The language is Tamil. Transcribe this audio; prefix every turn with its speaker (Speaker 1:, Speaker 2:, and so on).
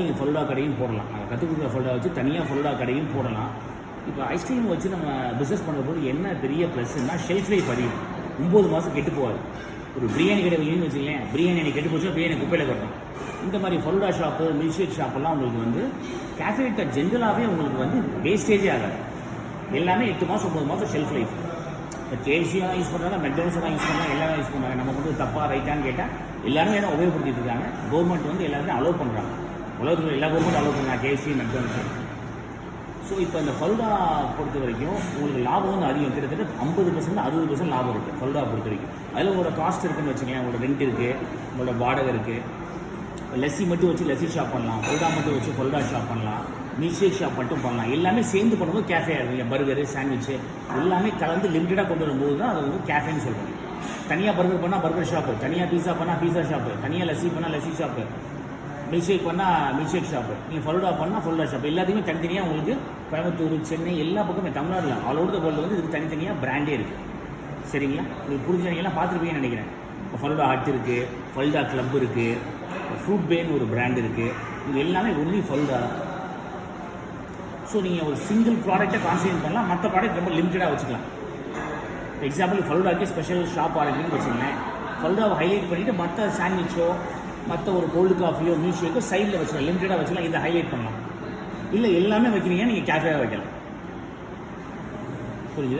Speaker 1: நீங்கள் ஃபல்லுடா கடையும் போடலாம். நாங்கள் கற்றுக் கொடுக்குற ஃபல்லுடா வச்சு தனியாக ஃபல்லுடா கடையும் போடலாம். இப்போ ஐஸ்கிரீம் வச்சு நம்ம பிஸ்னஸ் பண்ணும்போது என்ன பெரிய ப்ளஸ்ன்னா ஷெல்ஃப் லைஃப் அதிகம். 9 மாதம் கெட்டு போகாது. ஒரு பிரியாணி கடை வைக்கணும்னு வச்சுக்கலேன், பிரியாணி கெட்டு போச்சுன்னா பிரியாணி குப்பையில் கட்டணும். இந்த மாதிரி ஃபல்லுடா ஷாப்பு, மில்க் ஷேக் ஷாப்பெல்லாம் உங்களுக்கு வந்து கேஃபேட்ட ஜென்ரலாகவே உங்களுக்கு வந்து வேஸ்டேஜே ஆகாது. எல்லாமே 8 மாதம் 9 மாதம் ஷெல்ஃப் லைஃப். இப்போ கேஎஃப்சியாக யூஸ் பண்ணுறாங்க, மெக்டோனல்ஸ் தான் யூஸ் பண்ணுறாங்க, எல்லாரும் யூஸ் பண்ணுறாங்க. நம்ம வந்து தப்பாக ரைட்டான்னு கேட்டால் எல்லாருமே தான் உபயோகப்படுத்திட்டு இருக்காங்க. கவர்மெண்ட் வந்து எல்லாருமே அலோவ் பண்ணுறாங்க. உலகத்தில் எல்லா கவர்மெண்ட் அலோவ் பண்ணுறாங்க, கேஎஃப்சி, மெக்டோனல்ஸ். ஸோ இப்போ இந்த ஃபல்லுடா பொறுத்த வரைக்கும் உங்களுக்கு லாபம் வந்து அதிகம். கிட்டத்தட்ட 50% 60% லாபம் இருக்குது ஃபல்லுடா பொறுத்த வரைக்கும். அதில் உங்களோட காஸ்ட் இருக்குன்னு வச்சுக்கலாம், உங்களோட ரெண்ட் இருக்குது, உங்களோட வாடகை இருக்குது. லஸ்ஸி மட்டும் வச்சு லஸ்ஸி ஷாப் பண்ணலாம், ஃபல்லுடா மட்டும் வச்சு ஃபல்லுடா ஷாப் பண்ணலாம், மில்க் ஷேக் ஷாப் மட்டும் பண்ணலாம். எல்லாமே சேர்ந்து பண்ணும்போது கேஃபே ஆகுது. பர்கரு, சாண்ட்விச்சு எல்லாமே கலந்து லிமிட்டடாக கொண்டு வரும்போது தான் அது வந்து கேஃபேன்னு சொல்கிறோம். தனியாக பர்கர் பண்ணால் பர்கர் ஷாப்பு, தனியாக பீஸா பண்ணால் பீஸா ஷாப்பு, தனியாக லஸ்ஸி பண்ணால் லஸ்ஸி ஷாப்பு, மில்க் ஷேக் பண்ணால் மில்க் ஷேக் ஷாப்பு, நீங்கள் ஃபல்லுடா பண்ணால் ஃபல்லுடா ஷாப். எல்லாத்தையுமே தனித்தனியாக உங்களுக்கு கோயம்புத்தூர், சென்னை எல்லா பக்கமே தமிழ்நாட்டில் ஆல் ஓவர் த வேர்ல்டு வந்து இதுக்கு தனித்தனியாக பிராண்டே இருக்குது. சரிங்களா? உங்களுக்கு புரிஞ்சவங்கெல்லாம் பார்த்துருப்பீங்கன்னு நினைக்கிறேன். இப்போ ஃபல்லுடா ஹட் இருக்குது, ஃபல்லுடா கிளப் இருக்குது, ஃப்ரூட் பேன்னு ஒரு பிராண்ட் இருக்குது. இது எல்லாமே ஒன்லி ஃபல்லுடா. ஸோ நீங்கள் ஒரு சிங்கிள் ப்ராடக்ட்டை கான்சன்ட்ரேட் பண்ணலாம், மற்ற ப்ராடக்ட் ரொம்ப லிமிட்டடாக வச்சுக்கலாம். எக்ஸாம்பிள் ஃபல்லுடாக்கே ஸ்பெஷல் ஷாப் ஆரம்பிக்கணும்னு வச்சுக்கோங்களேன். ஃபல்லுடாவை ஹைலைட் பண்ணிவிட்டு மற்ற சாண்ட்விச்சோ மற்ற ஒரு கோல்டு காஃபியோ மில்க் ஷேக்கோ சைடில் வச்சுக்கலாம், லிமிட்டடாக வச்சுக்கலாம். இதை ஹைலைட் பண்ணலாம். இல்லை எல்லாமே வைக்கிறீங்க, நீங்கள் கேஃபேவாக வைக்கலாம். புரியுது?